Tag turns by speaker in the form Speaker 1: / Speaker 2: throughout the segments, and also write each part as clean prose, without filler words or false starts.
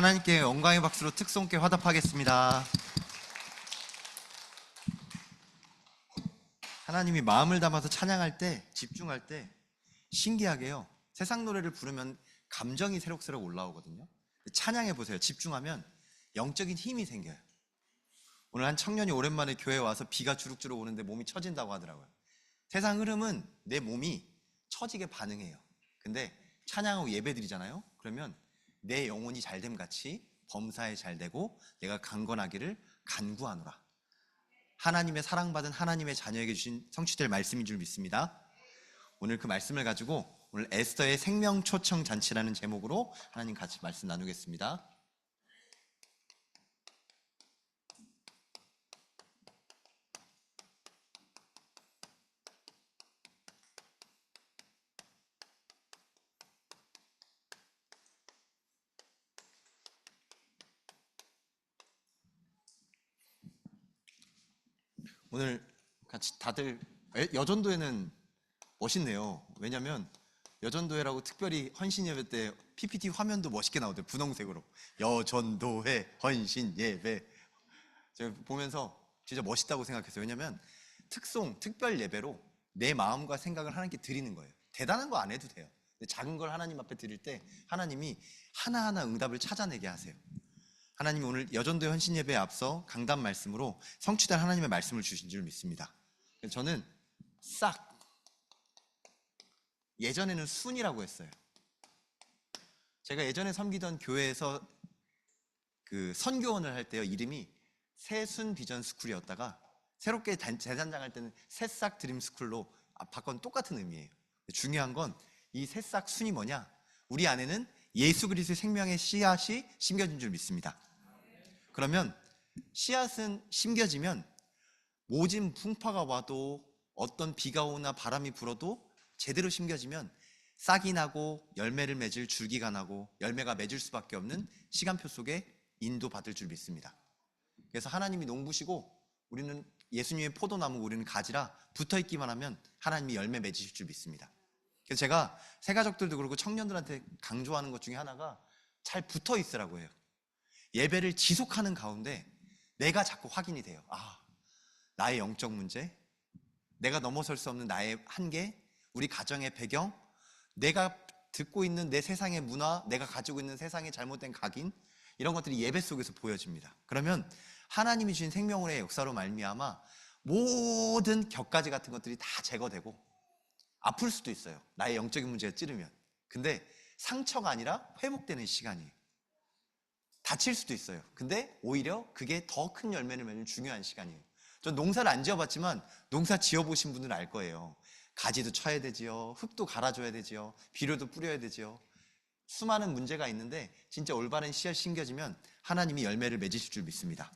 Speaker 1: 하나님께 영광의 박수로 특송께 화답하겠습니다. 하나님이 마음을 담아서 찬양할 때, 집중할 때 신기하게요, 세상 노래를 부르면 감정이 새록새록 올라오거든요. 찬양해 보세요. 집중하면 영적인 힘이 생겨요. 오늘 한 청년이 오랜만에 교회에 와서 비가 주룩주룩 오는데 몸이 처진다고 하더라고요. 세상 흐름은 내 몸이 처지게 반응해요. 근데 찬양하고 예배 드리잖아요. 그러면 내 영혼이 잘됨 같이 범사에 잘되고 내가 강건하기를 간구하노라. 하나님의 사랑받은 하나님의 자녀에게 주신 성취될 말씀인 줄 믿습니다. 오늘 그 말씀을 가지고 오늘 에스더의 생명초청 잔치라는 제목으로 하나님 같이 말씀 나누겠습니다. 오늘 같이 다들 여전도회는 멋있네요. 왜냐면 여전도회라고 특별히 헌신예배 때 PPT 화면도 멋있게 나오대요. 분홍색으로 여전도회 헌신예배. 제가 보면서 진짜 멋있다고 생각했어요. 왜냐면 특송, 특별 예배로 내 마음과 생각을 하나님께 드리는 거예요. 대단한 거 안 해도 돼요. 근데 작은 걸 하나님 앞에 드릴 때 하나님이 하나하나 응답을 찾아내게 하세요. 하나님이 오늘 여전도회 헌신예배에 앞서 강단 말씀으로 성취된 하나님의 말씀을 주신 줄 믿습니다. 저는 싹, 예전에는 순이라고 했어요. 제가 예전에 섬기던 교회에서 그 선교원을 할 때요, 이름이 새순 비전 스쿨이었다가 새롭게 재단장 할 때는 새싹 드림 스쿨로 바꾼 똑같은 의미예요. 중요한 건 이 새싹 순이 뭐냐? 우리 안에는 예수 그리스도의 생명의 씨앗이 심겨진 줄 믿습니다. 그러면 씨앗은 심겨지면 모진 풍파가 와도 어떤 비가 오나 바람이 불어도 제대로 심겨지면 싹이 나고 열매를 맺을 줄기가 나고 열매가 맺을 수밖에 없는 시간표 속에 인도받을 줄 믿습니다. 그래서 하나님이 농부시고 우리는 예수님의 포도나무, 우리는 가지라 붙어있기만 하면 하나님이 열매 맺으실 줄 믿습니다. 그래서 제가 새가족들도 그렇고 청년들한테 강조하는 것 중에 하나가 잘 붙어 있으라고 해요. 예배를 지속하는 가운데 내가 자꾸 확인이 돼요. 나의 영적 문제, 내가 넘어설 수 없는 나의 한계, 우리 가정의 배경, 내가 듣고 있는 내 세상의 문화, 내가 가지고 있는 세상의 잘못된 각인, 이런 것들이 예배 속에서 보여집니다. 그러면 하나님이 주신 생명의 역사로 말미암아 모든 격가지 같은 것들이 다 제거되고 아플 수도 있어요. 나의 영적인 문제가 찌르면. 근데 상처가 아니라 회복되는 시간이에요. 다칠 수도 있어요. 근데 오히려 그게 더 큰 열매를 맺는 중요한 시간이에요. 전 농사를 안 지어봤지만 농사 지어보신 분들은 알 거예요. 가지도 쳐야 되지요. 흙도 갈아줘야 되지요. 비료도 뿌려야 되지요. 수많은 문제가 있는데 진짜 올바른 씨앗이 심겨지면 하나님이 열매를 맺으실 줄 믿습니다.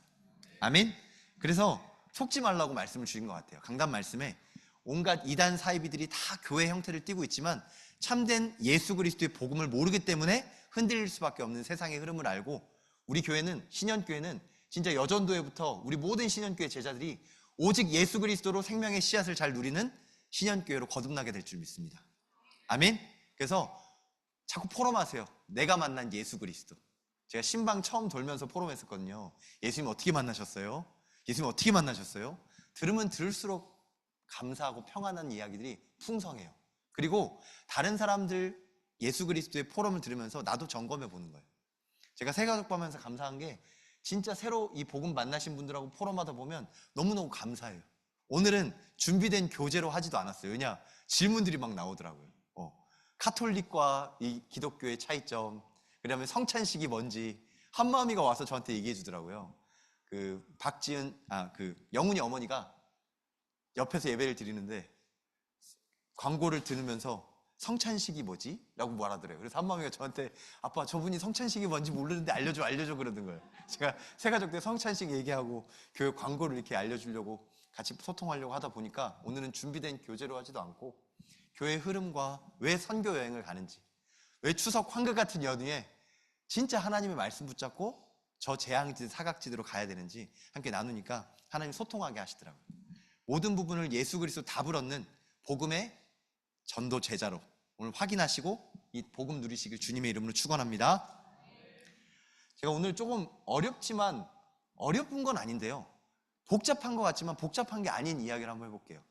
Speaker 1: 아멘? 그래서 속지 말라고 말씀을 주신 것 같아요. 강단 말씀에 온갖 이단 사이비들이 다 교회 형태를 띠고 있지만 참된 예수 그리스도의 복음을 모르기 때문에 흔들릴 수밖에 없는 세상의 흐름을 알고 우리 교회는, 신현교회는 진짜 여전도회부터 우리 모든 신현교회 제자들이 오직 예수 그리스도로 생명의 씨앗을 잘 누리는 신현교회로 거듭나게 될 줄 믿습니다. 아멘? 그래서 자꾸 포럼하세요. 내가 만난 예수 그리스도. 제가 신방 처음 돌면서 포럼했었거든요. 예수님 어떻게 만나셨어요? 예수님 어떻게 만나셨어요? 들으면 들을수록 감사하고 평안한 이야기들이 풍성해요. 그리고 다른 사람들 예수 그리스도의 포럼을 들으면서 나도 점검해 보는 거예요. 제가 새가족 보면서 감사한 게 진짜 새로 이 복음 만나신 분들하고 포럼하다 보면 너무너무 감사해요. 오늘은 준비된 교재로 하지도 않았어요. 왜냐? 질문들이 막 나오더라고요. 카톨릭과 이 기독교의 차이점, 그 다음에 성찬식이 뭔지 한마음이가 와서 저한테 얘기해 주더라고요. 영훈이 어머니가 옆에서 예배를 드리는데 광고를 들으면서 성찬식이 뭐지? 라고 말하더래요. 그래서 한마음이가 저한테 아빠 저분이 성찬식이 뭔지 모르는데 알려줘 그러는 거예요. 제가 새가족 때 성찬식 얘기하고 교회 광고를 이렇게 알려주려고 같이 소통하려고 하다 보니까 오늘은 준비된 교재로 하지도 않고 교회의 흐름과 왜 선교 여행을 가는지, 왜 추석 황금 같은 연휴에 진짜 하나님의 말씀 붙잡고 저 재앙지대 사각지대로 가야 되는지 함께 나누니까 하나님 소통하게 하시더라고요. 모든 부분을 예수 그리스도 답을 얻는 복음의 전도 제자로 오늘 확인하시고 이 복음 누리시길 주님의 이름으로 축원합니다. 제가 오늘 조금 어렵지만 어려운 건 아닌데요. 복잡한 것 같지만 복잡한 게 아닌 이야기를 한번 해볼게요.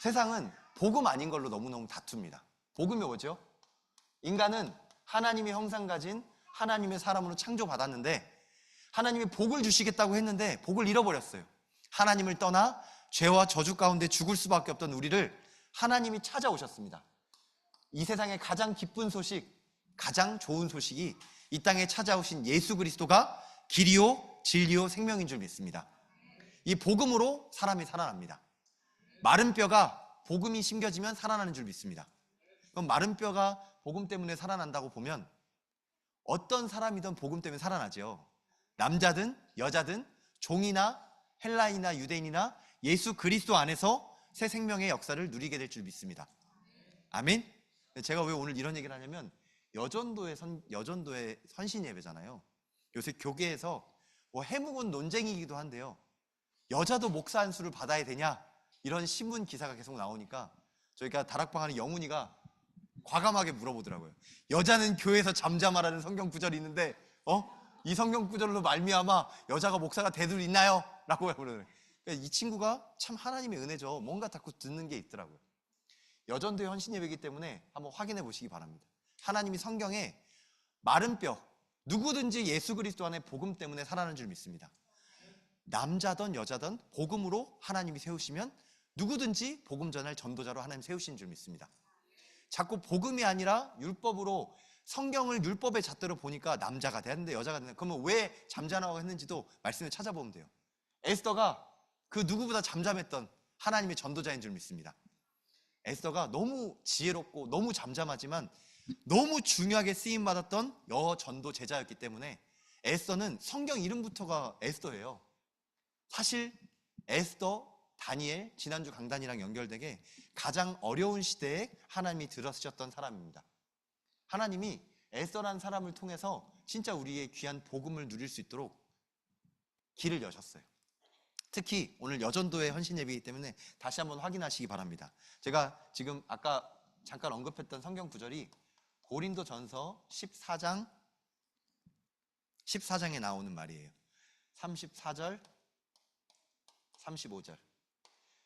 Speaker 1: 세상은 복음 아닌 걸로 너무너무 다툽니다. 복음이 뭐죠? 인간은 하나님의 형상 가진 하나님의 사람으로 창조받았는데 하나님이 복을 주시겠다고 했는데 복을 잃어버렸어요. 하나님을 떠나 죄와 저주 가운데 죽을 수밖에 없던 우리를 하나님이 찾아오셨습니다. 이 세상의 가장 기쁜 소식, 가장 좋은 소식이 이 땅에 찾아오신 예수 그리스도가 길이요 진리요 생명인 줄 믿습니다. 이 복음으로 사람이 살아납니다. 마른 뼈가 복음이 심겨지면 살아나는 줄 믿습니다. 그럼 마른 뼈가 복음 때문에 살아난다고 보면 어떤 사람이든 복음 때문에 살아나죠. 남자든 여자든 종이나 헬라인이나 유대인이나 예수 그리스도 안에서 새 생명의 역사를 누리게 될 줄 믿습니다. 아멘. 제가 왜 오늘 이런 얘기를 하냐면 여전도의 선신 예배잖아요. 요새 교계에서 뭐 해묵은 논쟁이기도 한데요. 여자도 목사 안수를 받아야 되냐 이런 신문 기사가 계속 나오니까 저희가 다락방 하는 영훈이가 과감하게 물어보더라고요. 여자는 교회에서 잠잠하라는 성경 구절이 있는데 이 성경 구절로 말미암아 여자가 목사가 될 수 있나요? 라고 그러더라고요. 그러니까 이 친구가 참 하나님의 은혜죠. 뭔가 자꾸 듣는 게 있더라고요. 여전도의 헌신 예배이기 때문에 한번 확인해 보시기 바랍니다. 하나님이 성경에 마른 뼈 누구든지 예수 그리스도 안에 복음 때문에 살아나는 줄 믿습니다. 남자든 여자든 복음으로 하나님이 세우시면 누구든지 복음 전할 전도자로 하나님 세우신 줄 믿습니다. 자꾸 복음이 아니라 율법으로 성경을 율법의 잣대로 보니까 남자가 되는데 여자가 되는데 그러면 왜 잠잠하고 했는지도 말씀을 찾아보면 돼요. 에스더가 그 누구보다 잠잠했던 하나님의 전도자인 줄 믿습니다. 에스더가 너무 지혜롭고 너무 잠잠하지만 너무 중요하게 쓰임받았던 여전도 제자였기 때문에 에스더는 성경 이름부터가 에스더예요. 사실 에스더, 다니엘, 지난주 강단이랑 연결되게 가장 어려운 시대에 하나님이 들어서셨던 사람입니다. 하나님이 에스더라는 사람을 통해서 진짜 우리의 귀한 복음을 누릴 수 있도록 길을 여셨어요. 특히 오늘 여전도의 헌신 예배이기 때문에 다시 한번 확인하시기 바랍니다. 제가 지금 아까 잠깐 언급했던 성경 구절이 고린도전서 14장에 나오는 말이에요. 34절, 35절.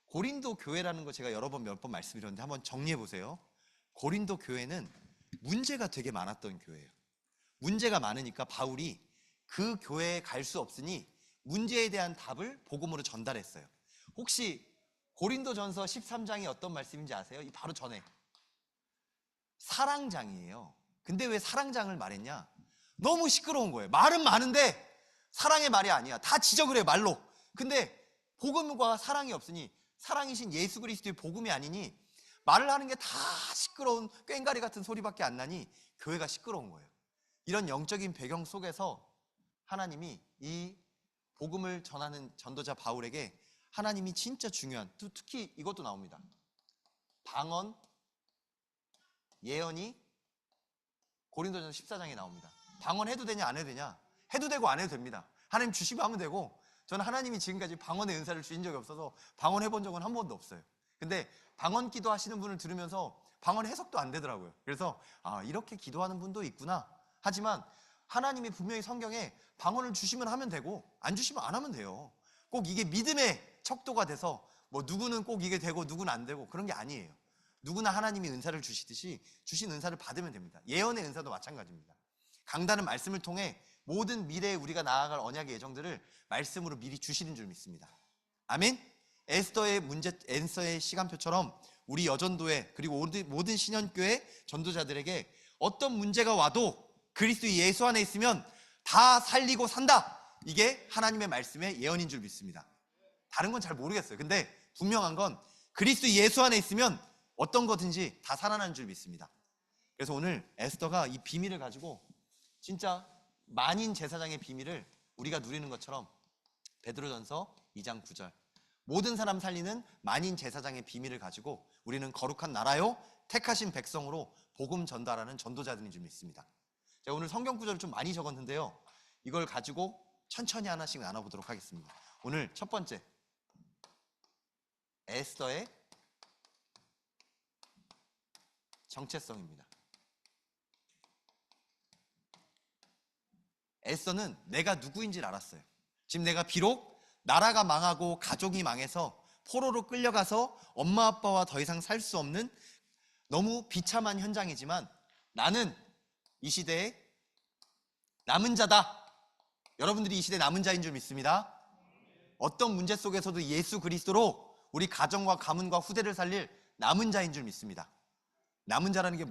Speaker 1: 고린도 교회라는 거 제가 여러 번 몇 번 말씀드렸는데 한번 정리해 보세요. 고린도 교회는 문제가 되게 많았던 교회예요. 문제가 많으니까 바울이 그 교회에 갈 수 없으니 문제에 대한 답을 복음으로 전달했어요. 혹시 고린도전서 13장이 어떤 말씀인지 아세요? 이 바로 전에 사랑장이에요. 근데 왜 사랑장을 말했냐? 너무 시끄러운 거예요. 말은 많은데 사랑의 말이 아니야. 다 지적을 해요, 말로. 근데 복음과 사랑이 없으니 사랑이신 예수 그리스도의 복음이 아니니 말을 하는 게 다 시끄러운 꽹가리 같은 소리밖에 안 나니 교회가 시끄러운 거예요. 이런 영적인 배경 속에서 하나님이 이 복음을 전하는 전도자 바울에게 하나님이 진짜 중요한, 특히 이것도 나옵니다. 방언, 예언이 고린도전서 14장에 나옵니다. 방언 해도 되냐 안 해도 되냐? 해도 되고 안 해도 됩니다. 하나님 주시면 하면 되고, 저는 하나님이 지금까지 방언의 은사를 주신 적이 없어서 방언 해본 적은 한 번도 없어요. 근데 방언 기도 하시는 분을 들으면서 방언 해석도 안 되더라고요. 그래서 이렇게 기도하는 분도 있구나. 하지만 하나님이 분명히 성경에 방언을 주시면 하면 되고 안 주시면 안 하면 돼요. 꼭 이게 믿음의 척도가 돼서 뭐 누구는 꼭 이게 되고 누구는 안 되고 그런 게 아니에요. 누구나 하나님이 은사를 주시듯이 주신 은사를 받으면 됩니다. 예언의 은사도 마찬가지입니다. 강단은 말씀을 통해 모든 미래에 우리가 나아갈 언약의 예정들을 말씀으로 미리 주시는 줄 믿습니다. 아멘. 에스더의 시간표처럼 우리 여전도회 그리고 모든 신현교회 전도자들에게 어떤 문제가 와도 그리스도 예수 안에 있으면 다 살리고 산다. 이게 하나님의 말씀의 예언인 줄 믿습니다. 다른 건 잘 모르겠어요. 근데 분명한 건 그리스도 예수 안에 있으면 어떤 거든지 다 살아나는 줄 믿습니다. 그래서 오늘 에스더가 이 비밀을 가지고 진짜 만인 제사장의 비밀을 우리가 누리는 것처럼 베드로전서 2장 9절 모든 사람 살리는 만인 제사장의 비밀을 가지고 우리는 거룩한 나라요 택하신 백성으로 복음 전달하는 전도자들인 줄 믿습니다. 제가 오늘 성경 구절을 좀 많이 적었는데요. 이걸 가지고 천천히 하나씩 나눠보도록 하겠습니다. 오늘 첫 번째 에스더의 정체성입니다. 에스더는 내가 누구인지를 알았어요. 지금 내가 비록 나라가 망하고 가족이 망해서 포로로 끌려가서 엄마 아빠와 더 이상 살 수 없는 너무 비참한 현장이지만 나는 이 시대의 남은 자다. 여러분들이 이 시대의 남은 자인 줄 믿습니다. 어떤 문제 속에서도 예수 그리스도로 우리 가정과 가문과 후대를 살릴 남은 자인 줄 믿습니다. 남은 자라는 게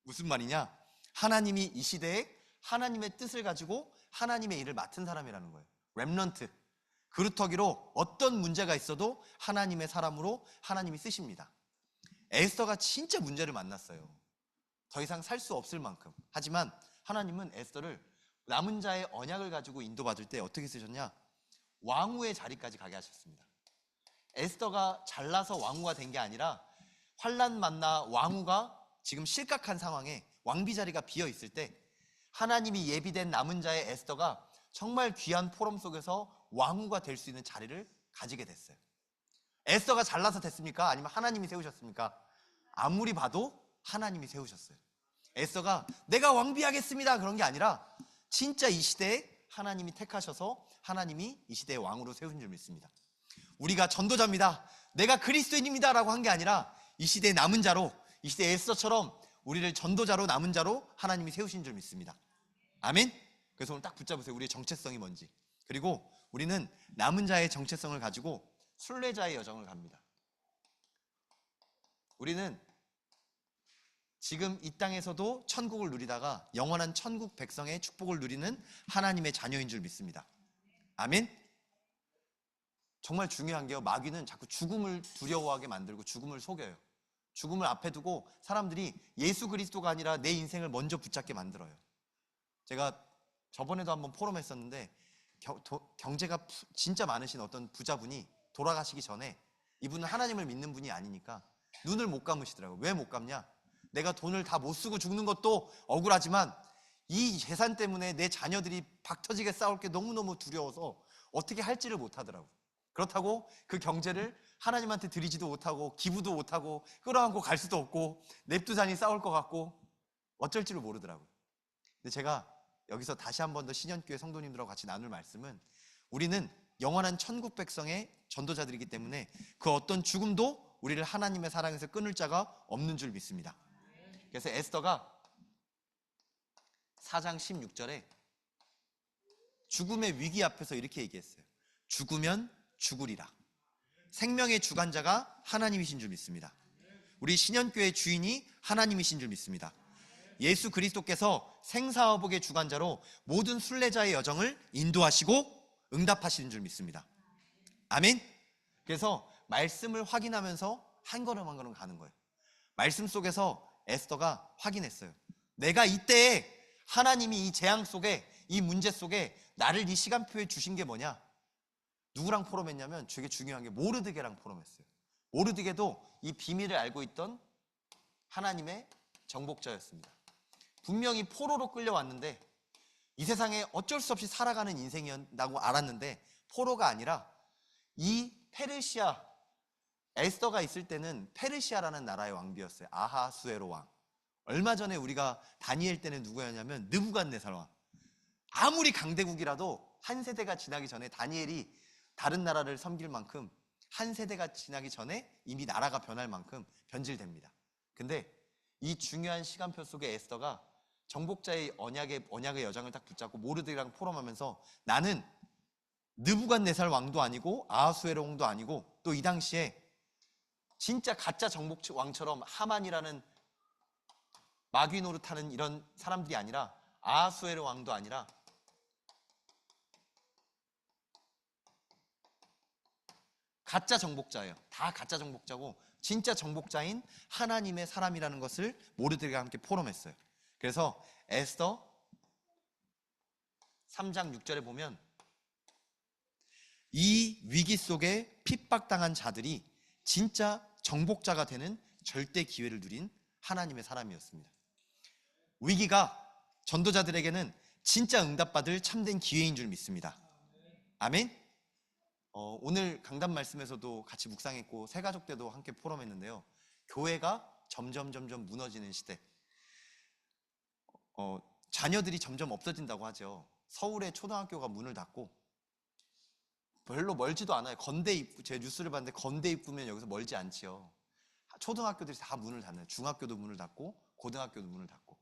Speaker 1: 무슨 말이냐? 하나님이 이 시대에 하나님의 뜻을 가지고 하나님의 일을 맡은 사람이라는 거예요. 렘넌트. 그루터기로 어떤 문제가 있어도 하나님의 사람으로 하나님이 쓰십니다. 에스더가 진짜 문제를 만났어요. 더 이상 살 수 없을 만큼. 하지만 하나님은 에스더를 남은 자의 언약을 가지고 인도받을 때 어떻게 쓰셨냐? 왕후의 자리까지 가게 하셨습니다. 에스더가 잘나서 왕후가 된 게 아니라 환난 만나 왕후가 지금 실각한 상황에 왕비 자리가 비어 있을 때 하나님이 예비된 남은 자의 에스더가 정말 귀한 포럼 속에서 왕후가 될 수 있는 자리를 가지게 됐어요. 에스더가 잘나서 됐습니까? 아니면 하나님이 세우셨습니까? 아무리 봐도 하나님이 세우셨어요. 에스더가 내가 왕비하겠습니다 그런 게 아니라 진짜 이 시대에 하나님이 택하셔서 하나님이 이 시대의 왕으로 세우신 줄 믿습니다. 우리가 전도자입니다, 내가 그리스도인입니다 라고 한 게 아니라 이 시대의 남은 자로, 이 시대의 에스더처럼 우리를 전도자로 남은 자로 하나님이 세우신 줄 믿습니다. 아멘. 그래서 오늘 딱 붙잡으세요. 우리의 정체성이 뭔지. 그리고 우리는 남은 자의 정체성을 가지고 순례자의 여정을 갑니다. 우리는 지금 이 땅에서도 천국을 누리다가 영원한 천국 백성의 축복을 누리는 하나님의 자녀인 줄 믿습니다. 아멘. 정말 중요한 게요, 마귀는 자꾸 죽음을 두려워하게 만들고 죽음을 속여요. 죽음을 앞에 두고 사람들이 예수 그리스도가 아니라 내 인생을 먼저 붙잡게 만들어요. 제가 저번에도 한번 포럼 했었는데 경제가 진짜 많으신 어떤 부자분이 돌아가시기 전에, 이분은 하나님을 믿는 분이 아니니까 눈을 못 감으시더라고요. 왜 못 감냐? 내가 돈을 다 못 쓰고 죽는 것도 억울하지만 이 재산 때문에 내 자녀들이 박터지게 싸울 게 너무너무 두려워서 어떻게 할지를 못하더라고요. 그렇다고 그 경제를 하나님한테 드리지도 못하고 기부도 못하고 끌어안고 갈 수도 없고 냅두자니 싸울 것 같고 어쩔 줄을 모르더라고요. 근데 제가 여기서 다시 한 번 더 신현교회 성도님들하고 같이 나눌 말씀은, 우리는 영원한 천국 백성의 전도자들이기 때문에 그 어떤 죽음도 우리를 하나님의 사랑에서 끊을 자가 없는 줄 믿습니다. 그래서 에스더가 4장 16절에 죽음의 위기 앞에서 이렇게 얘기했어요. 죽으면 죽으리라. 생명의 주관자가 하나님이신 줄 믿습니다. 우리 신현교회 주인이 하나님이신 줄 믿습니다. 예수 그리스도께서 생사화복의 주관자로 모든 순례자의 여정을 인도하시고 응답하시는 줄 믿습니다. 아멘. 그래서 말씀을 확인하면서 한 걸음 한 걸음 가는 거예요. 말씀 속에서 에스더가 확인했어요. 내가 이때에 하나님이 이 재앙 속에, 이 문제 속에 나를 이 시간표에 주신 게 뭐냐? 누구랑 포럼했냐면 되게 중요한 게 모르드게랑 포럼했어요. 모르드게도 이 비밀을 알고 있던 하나님의 정복자였습니다. 분명히 포로로 끌려왔는데 이 세상에 어쩔 수 없이 살아가는 인생이었다고 알았는데, 포로가 아니라 이 페르시아, 에스더가 있을 때는 페르시아라는 나라의 왕비였어요. 아하수에로 왕. 얼마 전에 우리가 다니엘 때는 누구였냐면 느부갓네살 왕. 아무리 강대국이라도 한 세대가 지나기 전에 다니엘이 다른 나라를 섬길 만큼, 한 세대가 지나기 전에 이미 나라가 변할 만큼 변질됩니다. 근데 이 중요한 시간표 속에 에스더가 정복자의 언약의 여정을 딱 붙잡고 모르드게랑 포럼하면서, 나는 느부갓네살 왕도 아니고 아하수에로 왕도 아니고, 또 이 당시에 진짜 가짜 정복 왕처럼 하만이라는 마귀 노릇하는 이런 사람들이 아니라, 아하수에로 왕도 아니라 가짜 정복자예요. 다 가짜 정복자고 진짜 정복자인 하나님의 사람이라는 것을 모르드게가 함께 포럼했어요. 그래서 에스더 3장 6절에 보면 이 위기 속에 핍박당한 자들이 진짜 정복자가 되는 절대 기회를 누린 하나님의 사람이었습니다. 위기가 전도자들에게는 진짜 응답받을 참된 기회인 줄 믿습니다. 아멘. 오늘 강단 말씀에서도 같이 묵상했고 새가족 때도 함께 포럼했는데요, 교회가 점점 무너지는 시대, 자녀들이 점점 없어진다고 하죠. 서울의 초등학교가 문을 닫고, 별로 멀지도 않아요. 건대 입구, 제 뉴스를 봤는데 건대 입구면 여기서 멀지 않지요. 초등학교들이 다 문을 닫아요. 중학교도 문을 닫고 고등학교도 문을 닫고.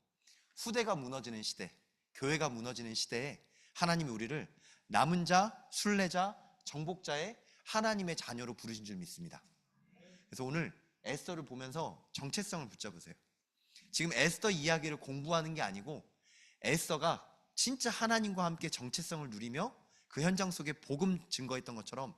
Speaker 1: 후대가 무너지는 시대, 교회가 무너지는 시대에 하나님이 우리를 남은 자, 순례자, 정복자의 하나님의 자녀로 부르신 줄 믿습니다. 그래서 오늘 에스더를 보면서 정체성을 붙잡으세요. 지금 에스더 이야기를 공부하는 게 아니고 에스더가 진짜 하나님과 함께 정체성을 누리며 그 현장 속에 복음 증거했던 것처럼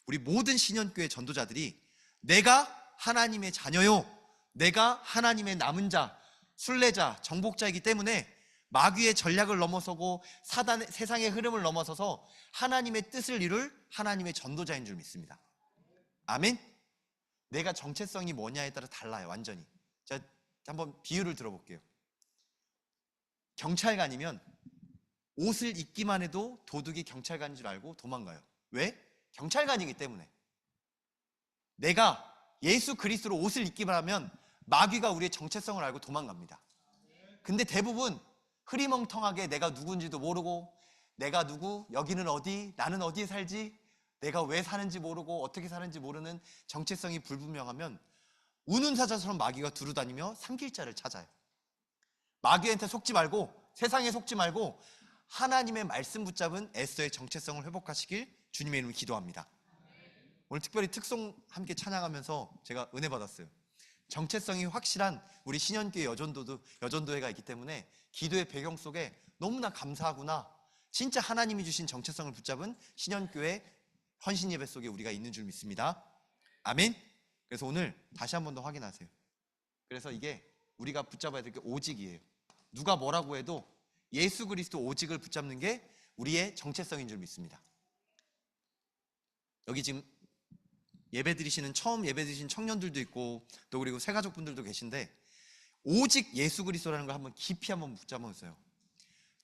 Speaker 1: 우리 모든 신현교회 전도자들이 내가 하나님의 자녀요, 내가 하나님의 남은 자, 순례자, 정복자이기 때문에 마귀의 전략을 넘어서고 세상의 흐름을 넘어서서 하나님의 뜻을 이룰 하나님의 전도자인 줄 믿습니다. 아멘. 내가 정체성이 뭐냐에 따라 달라요. 완전히. 자, 한번 비유를 들어볼게요. 경찰관이면 옷을 입기만 해도 도둑이 경찰관인 줄 알고 도망가요. 왜? 경찰관이기 때문에. 내가 예수 그리스도로 옷을 입기만 하면 마귀가 우리의 정체성을 알고 도망갑니다. 근데 대부분 흐리멍텅하게 내가 누군지도 모르고, 내가 누구, 여기는 어디, 나는 어디에 살지, 내가 왜 사는지 모르고 어떻게 사는지 모르는 정체성이 불분명하면 우는 사자처럼 마귀가 두루다니며 삼킬자를 찾아요. 마귀한테 속지 말고, 세상에 속지 말고 하나님의 말씀 붙잡은 에스더의 정체성을 회복하시길 주님의 이름으로 기도합니다. 오늘 특별히 특송 함께 찬양하면서 제가 은혜 받았어요. 정체성이 확실한 우리 신현교회 여전도회가 있기 때문에 기도의 배경 속에 너무나 감사하구나, 진짜 하나님이 주신 정체성을 붙잡은 신현교회 헌신예배 속에 우리가 있는 줄 믿습니다. 아멘. 그래서 오늘 다시 한 번 더 확인하세요. 그래서 이게 우리가 붙잡아야 될 게 오직이에요. 누가 뭐라고 해도 예수 그리스도 오직을 붙잡는 게 우리의 정체성인 줄 믿습니다. 여기 지금 처음 예배 드리신 청년들도 있고 또 그리고 새가족분들도 계신데, 오직 예수 그리스도라는 걸 한번 깊이 한번 붙잡아보세요.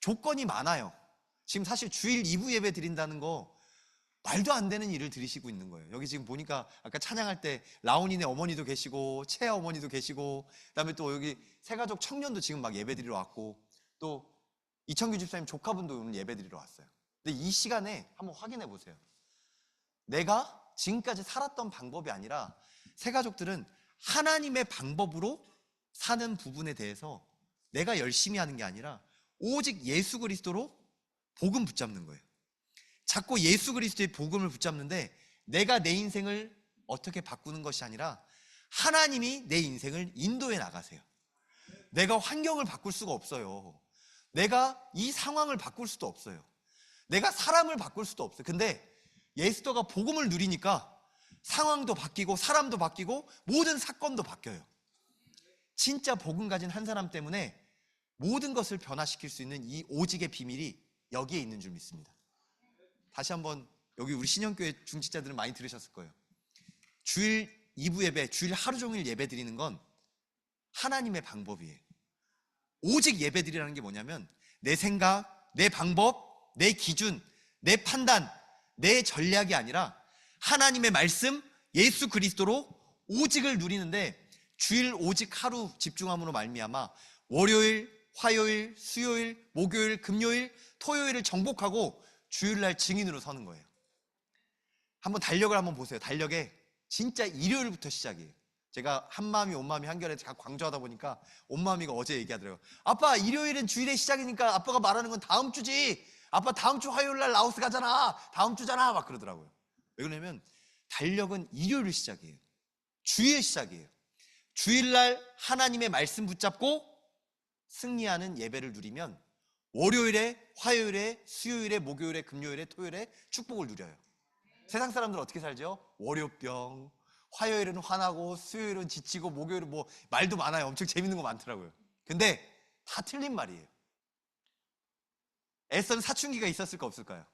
Speaker 1: 조건이 많아요. 지금 사실 주일 2부 예배 드린다는 거 말도 안 되는 일을 들이시고 있는 거예요. 여기 지금 보니까 아까 찬양할 때 라온이네 어머니도 계시고 채아 어머니도 계시고, 그다음에 또 여기 새가족 청년도 지금 막 예배 드리러 왔고, 또 이청규 집사님 조카분도 오늘 예배 드리러 왔어요. 근데 이 시간에 한번 확인해 보세요. 내가 지금까지 살았던 방법이 아니라 새가족들은 하나님의 방법으로 사는 부분에 대해서 내가 열심히 하는 게 아니라 오직 예수 그리스도로 복음 붙잡는 거예요. 자꾸 예수 그리스도의 복음을 붙잡는데 내가 내 인생을 어떻게 바꾸는 것이 아니라 하나님이 내 인생을 인도해 나가세요. 내가 환경을 바꿀 수가 없어요. 내가 이 상황을 바꿀 수도 없어요. 내가 사람을 바꿀 수도 없어요. 근데 에스더가 복음을 누리니까 상황도 바뀌고 사람도 바뀌고 모든 사건도 바뀌어요. 진짜 복음 가진 한 사람 때문에 모든 것을 변화시킬 수 있는 이 오직의 비밀이 여기에 있는 줄 믿습니다. 다시 한번, 여기 우리 신현교회 중직자들은 많이 들으셨을 거예요. 주일 2부 예배, 주일 하루 종일 예배 드리는 건 하나님의 방법이에요. 오직 예배 드리라는 게 뭐냐면 내 생각, 내 방법, 내 기준, 내 판단, 내 전략이 아니라 하나님의 말씀, 예수 그리스도로 오직을 누리는데, 주일 오직 하루 집중함으로 말미암아 월요일, 화요일, 수요일, 목요일, 금요일, 토요일을 정복하고 주일날 증인으로 서는 거예요. 한번 달력을 한번 보세요. 달력에 진짜 일요일부터 시작이에요. 제가 한마음이 온마음이 한결에 광주하다 보니까 온마음이가 어제 얘기하더라고요. 아빠, 일요일은 주일의 시작이니까 아빠가 말하는 건 다음 주지, 아빠 다음 주 화요일날 라오스 가잖아, 다음 주잖아, 막 그러더라고요. 왜 그러냐면 달력은 일요일 시작이에요. 주일 시작이에요. 주일날 하나님의 말씀 붙잡고 승리하는 예배를 누리면 월요일에, 화요일에, 수요일에, 목요일에, 금요일에, 토요일에 축복을 누려요. 세상 사람들은 어떻게 살죠? 월요병, 화요일은 화나고 수요일은 지치고 목요일은 뭐 말도 많아요. 엄청 재밌는 거 많더라고요. 근데 다 틀린 말이에요. 에스더는 사춘기가 있었을까 없을까요?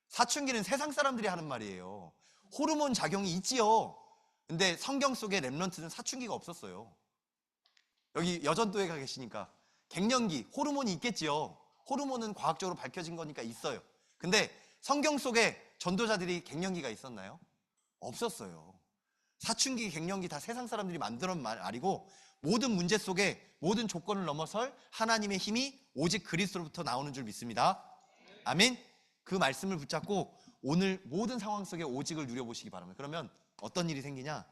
Speaker 1: 사춘기는 세상 사람들이 하는 말이에요. 호르몬 작용이 있지요. 근데 성경 속에 렘넌트는 사춘기가 없었어요. 여기 여전도회가 계시니까 갱년기, 호르몬이 있겠지요. 호르몬은 과학적으로 밝혀진 거니까 있어요. 근데 성경 속에 전도자들이 갱년기가 있었나요? 없었어요. 사춘기, 갱년기 다 세상 사람들이 만들어낸 말이고, 모든 문제 속에 모든 조건을 넘어설 하나님의 힘이 오직 그리스도로부터 나오는 줄 믿습니다. 아멘. 그 말씀을 붙잡고 오늘 모든 상황 속에 오직을 누려보시기 바랍니다. 그러면 어떤 일이 생기냐?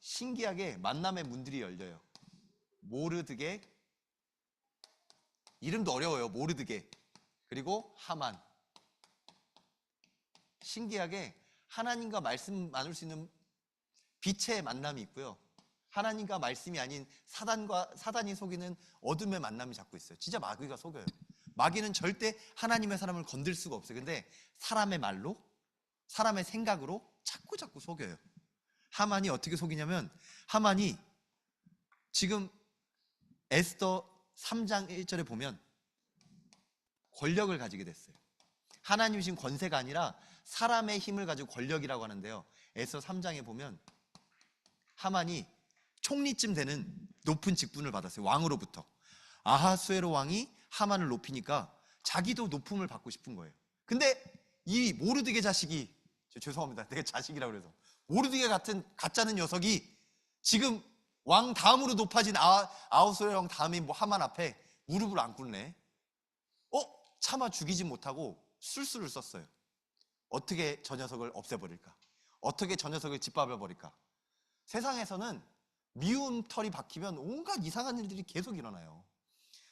Speaker 1: 신기하게 만남의 문들이 열려요. 모르드게, 이름도 어려워요. 모르드게, 그리고 하만. 신기하게 하나님과 말씀 나눌 수 있는 빛의 만남이 있고요, 하나님과 말씀이 아닌 사단이 속이는 어둠의 만남이 자꾸 있어요. 진짜 마귀가 속여요. 마귀는 절대 하나님의 사람을 건들 수가 없어요. 근데 사람의 말로, 사람의 생각으로 자꾸 속여요. 하만이 어떻게 속이냐면, 하만이 지금 에스더 3장 1절에 보면 권력을 가지게 됐어요. 하나님이 신 권세가 아니라 사람의 힘을 가지고 권력이라고 하는데요, 에스더 3장에 보면 하만이 총리쯤 되는 높은 직분을 받았어요. 왕으로부터. 아하수에로 왕이 하만을 높이니까 자기도 높음을 받고 싶은 거예요. 근데 이 모르드게 자식이, 죄송합니다, 내가 자식이라고 그래서, 모르드게 같은 가짜는 녀석이 지금 왕 다음으로 높아진 아하수에로 왕 다음인 하만 앞에 무릎을 안 꿇네. 차마 죽이지 못하고 술수를 썼어요. 어떻게 저 녀석을 없애버릴까? 어떻게 저 녀석을 짓밟아버릴까? 세상에서는 미운 털이 박히면 온갖 이상한 일들이 계속 일어나요.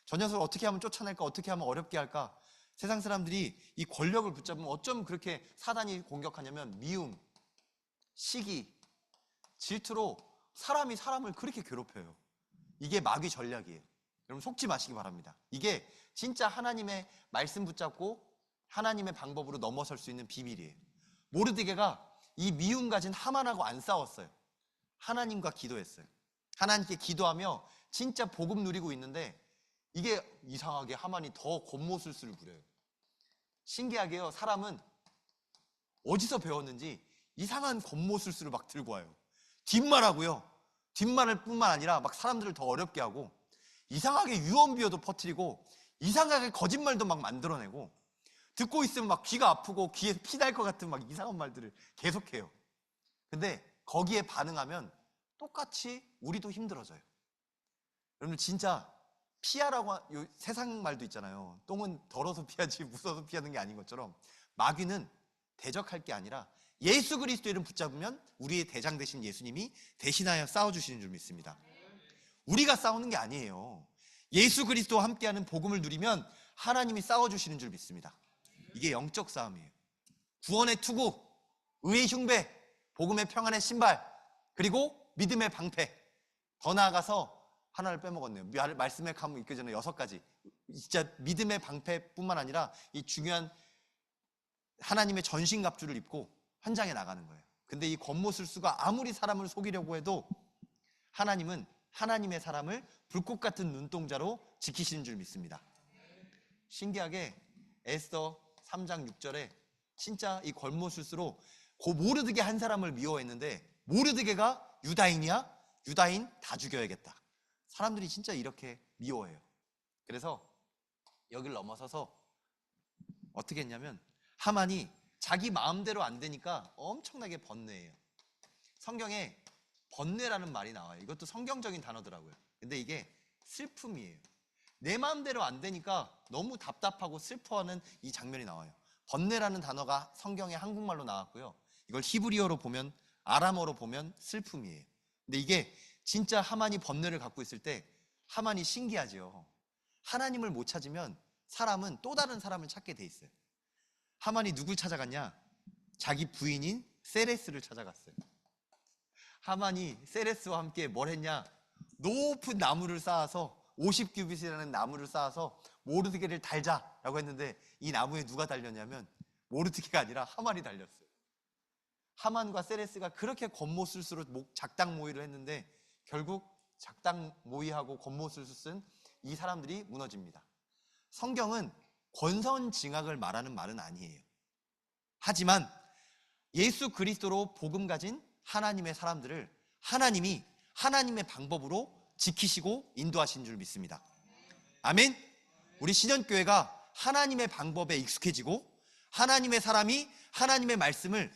Speaker 1: 저 녀석을 어떻게 하면 쫓아낼까? 어떻게 하면 어렵게 할까? 세상 사람들이 이 권력을 붙잡으면 어쩜 그렇게 사단이 공격하냐면, 미움, 시기, 질투로 사람이 사람을 그렇게 괴롭혀요. 이게 마귀 전략이에요. 여러분 속지 마시기 바랍니다. 이게 진짜 하나님의 말씀 붙잡고 하나님의 방법으로 넘어설 수 있는 비밀이에요. 모르드게가 이 미움 가진 하만하고 안 싸웠어요. 하나님과 기도했어요. 하나님께 기도하며 진짜 복음 누리고 있는데, 이게 이상하게 하만이 더 겉모술수를 부려요. 신기하게요, 사람은 어디서 배웠는지 이상한 겉모술수를 막 들고 와요. 뒷말하고요, 뒷말을 뿐만 아니라 막 사람들을 더 어렵게 하고, 이상하게 유언비어도 퍼뜨리고, 이상하게 거짓말도 막 만들어내고, 듣고 있으면 막 귀가 아프고 귀에 피 날 것 같은 막 이상한 말들을 계속해요. 근데 거기에 반응하면 똑같이 우리도 힘들어져요. 여러분 진짜 피하라고, 세상 말도 있잖아요. 똥은 덜어서 피하지 무서워서 피하는 게 아닌 것처럼, 마귀는 대적할 게 아니라 예수 그리스도 이름 붙잡으면 우리의 대장 되신 예수님이 대신하여 싸워주시는 줄 믿습니다. 우리가 싸우는 게 아니에요. 예수 그리스도와 함께하는 복음을 누리면 하나님이 싸워주시는 줄 믿습니다. 이게 영적 싸움이에요. 구원의 투구, 의의 흉배, 복음의 평안의 신발, 그리고 믿음의 방패. 더 나아가서 하나를 빼먹었네요. 말씀에 가면 있기 전에 6가지. 진짜 믿음의 방패뿐만 아니라 이 중요한 하나님의 전신갑주를 입고 현장에 나가는 거예요. 근데 이 겉모술수가 아무리 사람을 속이려고 해도 하나님은 하나님의 사람을 불꽃 같은 눈동자로 지키시는 줄 믿습니다. 신기하게 에스더 3장 6절에 진짜 이 겉모술수로 그 모르드게 한 사람을 미워했는데, 모르드게가 유다인이야? 유다인 다 죽여야겠다. 사람들이 진짜 이렇게 미워해요. 그래서 여기를 넘어서서 어떻게 했냐면, 하만이 자기 마음대로 안 되니까 엄청나게 번뇌해요. 성경에 번뇌라는 말이 나와요. 이것도 성경적인 단어더라고요. 근데 이게 슬픔이에요. 내 마음대로 안 되니까 너무 답답하고 슬퍼하는 이 장면이 나와요. 번뇌라는 단어가 성경에 한국말로 나왔고요, 이걸 히브리어로 보면, 아람어로 보면 슬픔이에요. 근데 이게 진짜 하만이 번뇌를 갖고 있을 때 하만이 신기하죠. 하나님을 못 찾으면 사람은 또 다른 사람을 찾게 돼 있어요. 하만이 누굴 찾아갔냐? 자기 부인인 세레스를 찾아갔어요. 하만이 세레스와 함께 뭘 했냐? 높은 나무를 쌓아서 50규빗이라는 나무를 쌓아서 모르드게를 달자라고 했는데, 이 나무에 누가 달렸냐면 모르드게가 아니라 하만이 달렸어요. 하만과 세레스가 그렇게 겉모술수로 작당 모의를 했는데 결국 작당 모의하고 겉모술수 쓴 이 사람들이 무너집니다. 성경은 권선징악을 말하는 말은 아니에요. 하지만 예수 그리스도로 복음 가진 하나님의 사람들을 하나님이 하나님의 방법으로 지키시고 인도하신 줄 믿습니다. 아멘. 우리 신현교회가 하나님의 방법에 익숙해지고 하나님의 사람이 하나님의 말씀을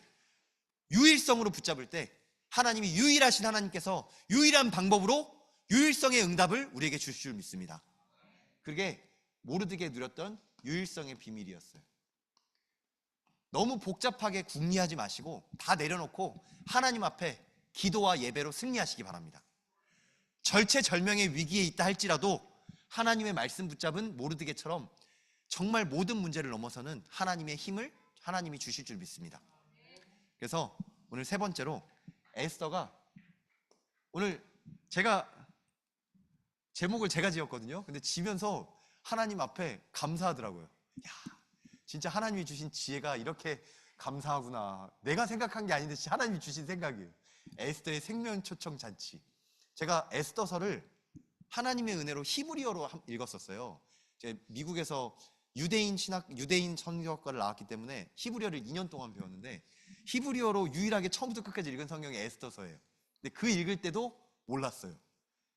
Speaker 1: 유일성으로 붙잡을 때, 하나님이 유일하신 하나님께서 유일한 방법으로 유일성의 응답을 우리에게 주실 줄 믿습니다. 그게 모르드게 누렸던 유일성의 비밀이었어요. 너무 복잡하게 궁리하지 마시고 다 내려놓고 하나님 앞에 기도와 예배로 승리하시기 바랍니다. 절체절명의 위기에 있다 할지라도 하나님의 말씀 붙잡은 모르드게처럼 정말 모든 문제를 넘어서는 하나님의 힘을 하나님이 주실 줄 믿습니다. 그래서 오늘 세 번째로 에스더가, 오늘 제목을 제가 지었거든요. 근데 지면서 하나님 앞에 감사하더라고요. 야, 진짜 하나님이 주신 지혜가 이렇게 감사하구나. 내가 생각한 게 아닌데 하나님이 주신 생각이에요. 에스더의 생명초청 잔치. 제가 에스더서를 하나님의 은혜로 히브리어로 읽었었어요. 제가 미국에서 유대인 성경학과를 나왔기 때문에 히브리어를 2년 동안 배웠는데, 히브리어로 유일하게 처음부터 끝까지 읽은 성경이 에스더서예요. 근데 그 읽을 때도 몰랐어요.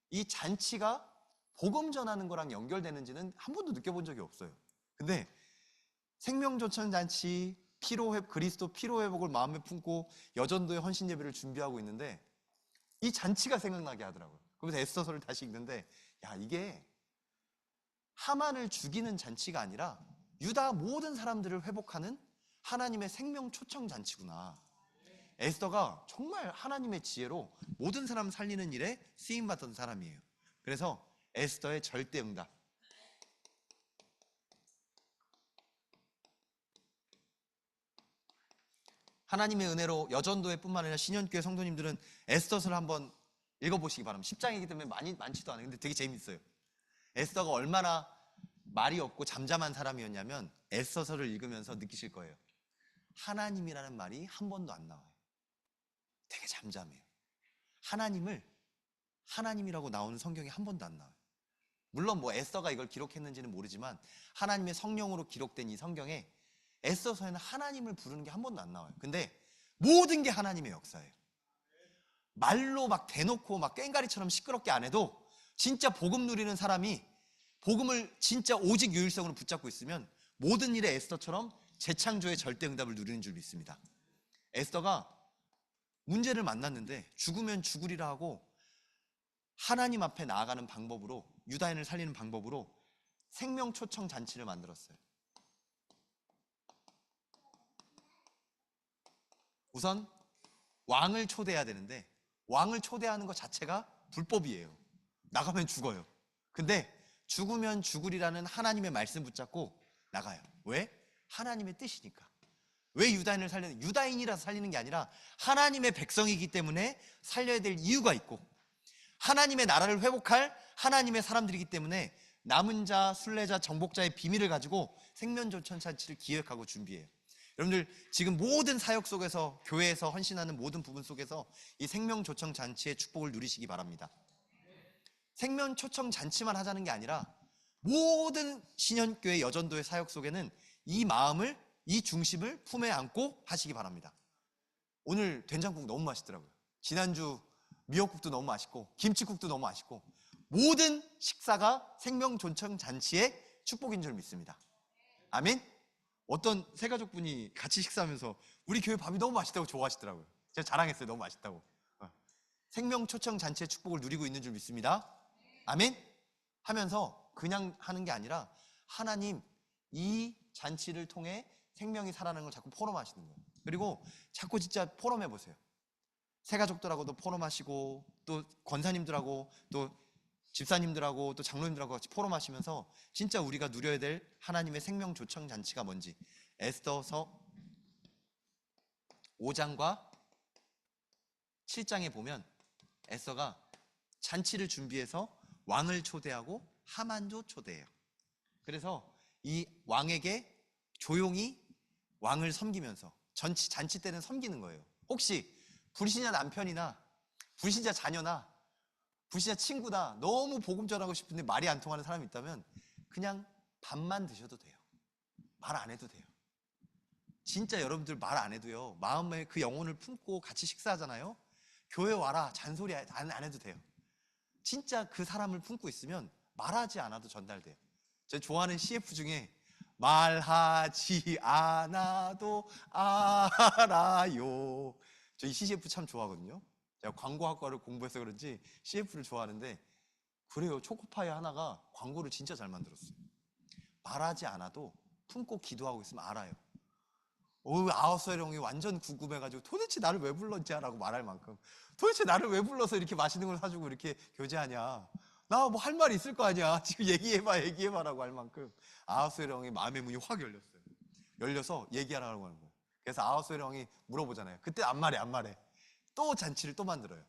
Speaker 1: 이 잔치가 복음 전하는 거랑 연결되는지는 한 번도 느껴본 적이 없어요. 근데 생명조천 잔치, 그리스도 피로회복을 마음에 품고 여전도의 헌신 예배를 준비하고 있는데 이 잔치가 생각나게 하더라고요. 그래서 에스더서를 다시 읽는데, 야, 이게 하만을 죽이는 잔치가 아니라 유다 모든 사람들을 회복하는 하나님의 생명 초청 잔치구나. 에스더가 정말 하나님의 지혜로 모든 사람 살리는 일에 쓰임받던 사람이에요. 그래서 에스더의 절대 응답. 하나님의 은혜로 여전도회 뿐만 아니라 신현교회 성도님들은 에스더서를 한번 읽어보시기 바랍니다. 10장이기 때문에 많지도 않아요. 근데 되게 재밌어요. 에스더가 얼마나 말이 없고 잠잠한 사람이었냐면 에스더서를 읽으면서 느끼실 거예요. 하나님이라는 말이 한 번도 안 나와요. 되게 잠잠해요. 하나님이라고 나오는 성경이 한 번도 안 나와요. 물론 뭐 에스더가 이걸 기록했는지는 모르지만 하나님의 성령으로 기록된 이 성경에 에스더서에는 하나님을 부르는 게 한 번도 안 나와요. 근데 모든 게 하나님의 역사예요. 말로 막 대놓고 막 꽹가리처럼 시끄럽게 안 해도 진짜 복음 누리는 사람이 복음을 진짜 오직 유일성으로 붙잡고 있으면 모든 일에 에스더처럼 재창조의 절대 응답을 누리는 줄 믿습니다. 에스더가 문제를 만났는데 죽으면 죽으리라 하고 하나님 앞에 나아가는 방법으로, 유다인을 살리는 방법으로 생명 초청 잔치를 만들었어요. 우선 왕을 초대해야 되는데 왕을 초대하는 것 자체가 불법이에요. 나가면 죽어요. 근데 죽으면 죽으리라는 하나님의 말씀 붙잡고 나가요. 왜? 하나님의 뜻이니까. 왜 유다인을 살리는? 유다인이라서 살리는 게 아니라 하나님의 백성이기 때문에 살려야 될 이유가 있고, 하나님의 나라를 회복할 하나님의 사람들이기 때문에 남은 자, 순례자, 정복자의 비밀을 가지고 생명조천 잔치를 기획하고 준비해요. 여러분들 지금 모든 사역 속에서, 교회에서 헌신하는 모든 부분 속에서 이 생명조청 잔치의 축복을 누리시기 바랍니다. 생명초청 잔치만 하자는 게 아니라 모든 신현교회 여전도의 사역 속에는 이 마음을, 이 중심을 품에 안고 하시기 바랍니다. 오늘 된장국 너무 맛있더라고요. 지난주 미역국도 너무 맛있고 김치국도 너무 맛있고, 모든 식사가 생명조청 잔치의 축복인 줄 믿습니다. 아멘. 어떤 세 가족분이 같이 식사하면서 우리 교회 밥이 너무 맛있다고 좋아하시더라고요. 제가 자랑했어요. 너무 맛있다고. 생명초청 잔치의 축복을 누리고 있는 줄 믿습니다. 아멘. 하면서 그냥 하는 게 아니라 하나님, 이 잔치를 통해 생명이 살아나는 걸 자꾸 포럼하시는 거예요. 그리고 자꾸 진짜 포럼해 보세요. 새 가족들하고도 포럼하시고, 또 권사님들하고, 또 집사님들하고, 또 장로님들하고 같이 포럼하시면서 진짜 우리가 누려야 될 하나님의 생명 조청 잔치가 뭔지, 에스더서 5장과 7장에 보면 에스더가 잔치를 준비해서 왕을 초대하고 하만도 초대해요. 그래서 이 왕에게 조용히 왕을 섬기면서 잔치 때는 섬기는 거예요. 혹시 불신자 남편이나 불신자 자녀나 불신자 친구나 너무 복음 전하고 싶은데 말이 안 통하는 사람이 있다면 그냥 밥만 드셔도 돼요. 말 안 해도 돼요. 진짜 여러분들 말 안 해도요, 마음에 그 영혼을 품고 같이 식사하잖아요. 교회 와라 잔소리 안 해도 돼요. 진짜 그 사람을 품고 있으면 말하지 않아도 전달돼요. 제가 좋아하는 CF 중에 말하지 않아도 알아요. 저 이 CF 참 좋아하거든요. 제가 광고학과를 공부해서 그런지 CF를 좋아하는데, 그래요. 초코파이 하나가 광고를 진짜 잘 만들었어요. 말하지 않아도 품고 기도하고 있으면 알아요. 아하수에롱이 완전 궁금해가지고 도대체 나를 왜 불렀지? 라고 말할 만큼, 도대체 나를 왜 불러서 이렇게 맛있는 걸 사주고 이렇게 교제하냐, 나 뭐 할 말이 있을 거 아니야, 지금 얘기해봐 라고 할 만큼 아하수에롱이 마음의 문이 확 열려서 얘기하라고 하는 거예요. 그래서 아하수에롱이 물어보잖아요. 그때 안 말해. 또 잔치를 또 만들어요.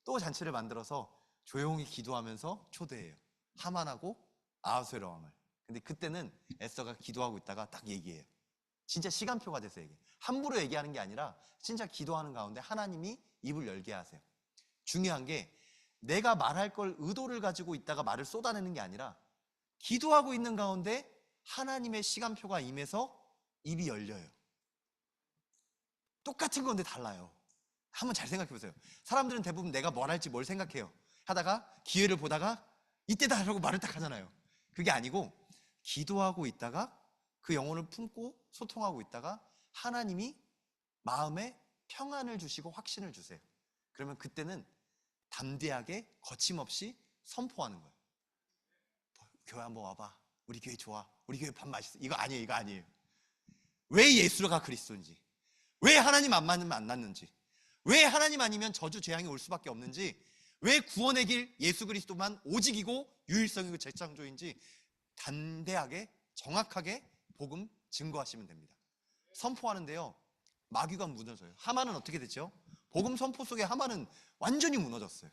Speaker 1: 또 잔치를 만들어서 조용히 기도하면서 초대해요. 하만하고 아하수에로 왕을. 근데 그때는 에스더가 기도하고 있다가 딱 얘기해요. 진짜 시간표가 돼서 얘기해요. 함부로 얘기하는 게 아니라 진짜 기도하는 가운데 하나님이 입을 열게 하세요. 중요한 게 내가 말할 걸 의도를 가지고 있다가 말을 쏟아내는 게 아니라 기도하고 있는 가운데 하나님의 시간표가 임해서 입이 열려요. 똑같은 건데 달라요. 한번 잘 생각해 보세요. 사람들은 대부분 내가 뭘 할지 뭘 생각해요. 하다가 기회를 보다가 이때다 라고 말을 딱 하잖아요. 그게 아니고 기도하고 있다가 그 영혼을 품고 소통하고 있다가 하나님이 마음에 평안을 주시고 확신을 주세요. 그러면 그때는 담대하게 거침없이 선포하는 거예요. 교회 한번 와봐. 우리 교회 좋아. 우리 교회 밥 맛있어. 이거 아니에요. 왜 예수가 그리스도인지, 왜 하나님 안 만났는지, 왜 하나님 아니면 저주 재앙이 올 수밖에 없는지, 왜 구원의 길 예수 그리스도만 오직이고 유일성이고 재창조인지 담대하게 정확하게 복음 증거하시면 됩니다. 선포하는데요, 마귀가 무너져요. 하만은 어떻게 됐죠? 복음 선포 속에 하만은 완전히 무너졌어요.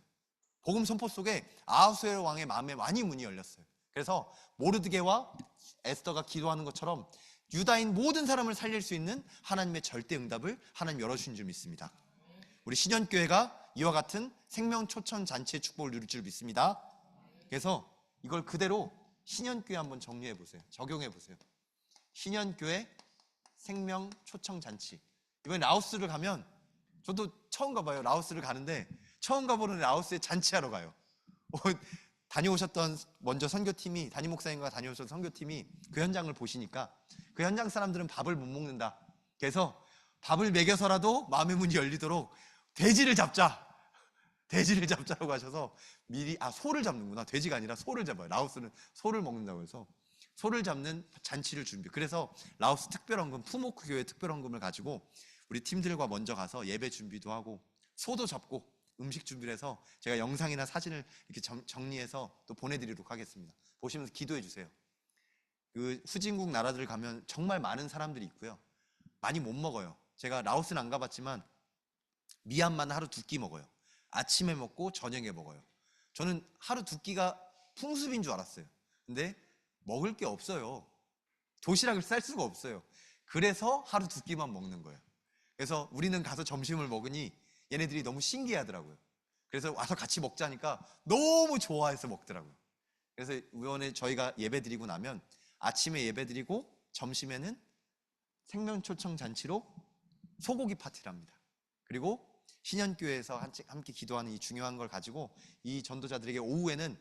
Speaker 1: 복음 선포 속에 아하수에로 왕의 마음에 많이 문이 열렸어요. 그래서 모르드게와 에스더가 기도하는 것처럼 유다인 모든 사람을 살릴 수 있는 하나님의 절대 응답을 하나님 열어주신 줄 믿습니다. 우리 신현교회가 이와 같은 생명초청 잔치의 축복을 누릴 줄 믿습니다. 그래서 이걸 그대로 신현교회 한번 정리해 보세요. 적용해 보세요. 신현교회 생명초청 잔치. 이번에 라오스를 가면, 저도 처음 가봐요. 라오스를 가는데 처음 가보는 라오스에 잔치하러 가요. 다녀오셨던 먼저 선교팀이, 담임 목사님과 다녀오셨던 선교팀이 그 현장을 보시니까 그 현장 사람들은 밥을 못 먹는다. 그래서 밥을 먹여서라도 마음의 문이 열리도록 돼지를 잡자라고 하셔서 미리, 소를 잡는구나. 돼지가 아니라 소를 잡아요. 라오스는 소를 먹는다고 해서 소를 잡는 잔치를 준비. 그래서 라오스 특별헌금, 푸모크 교회 특별헌금을 가지고 우리 팀들과 먼저 가서 예배 준비도 하고 소도 잡고 음식 준비를 해서 제가 영상이나 사진을 이렇게 정리해서 또 보내드리도록 하겠습니다. 보시면서 기도해 주세요. 그 후진국 나라들 가면 정말 많은 사람들이 있고요. 많이 못 먹어요. 제가 라오스는 안 가봤지만 미얀마는 하루 2끼 먹어요. 아침에 먹고 저녁에 먹어요. 저는 하루 2끼가 풍습인 줄 알았어요. 근데 먹을 게 없어요. 도시락을 쌀 수가 없어요. 그래서 하루 2끼만 먹는 거예요. 그래서 우리는 가서 점심을 먹으니 얘네들이 너무 신기하더라고요. 그래서 와서 같이 먹자니까 너무 좋아해서 먹더라고요. 그래서 이번에 저희가 예배 드리고 나면 아침에 예배 드리고 점심에는 생명초청 잔치로 소고기 파티를 합니다. 그리고 신현교회에서 함께 기도하는 이 중요한 걸 가지고 이 전도자들에게 오후에는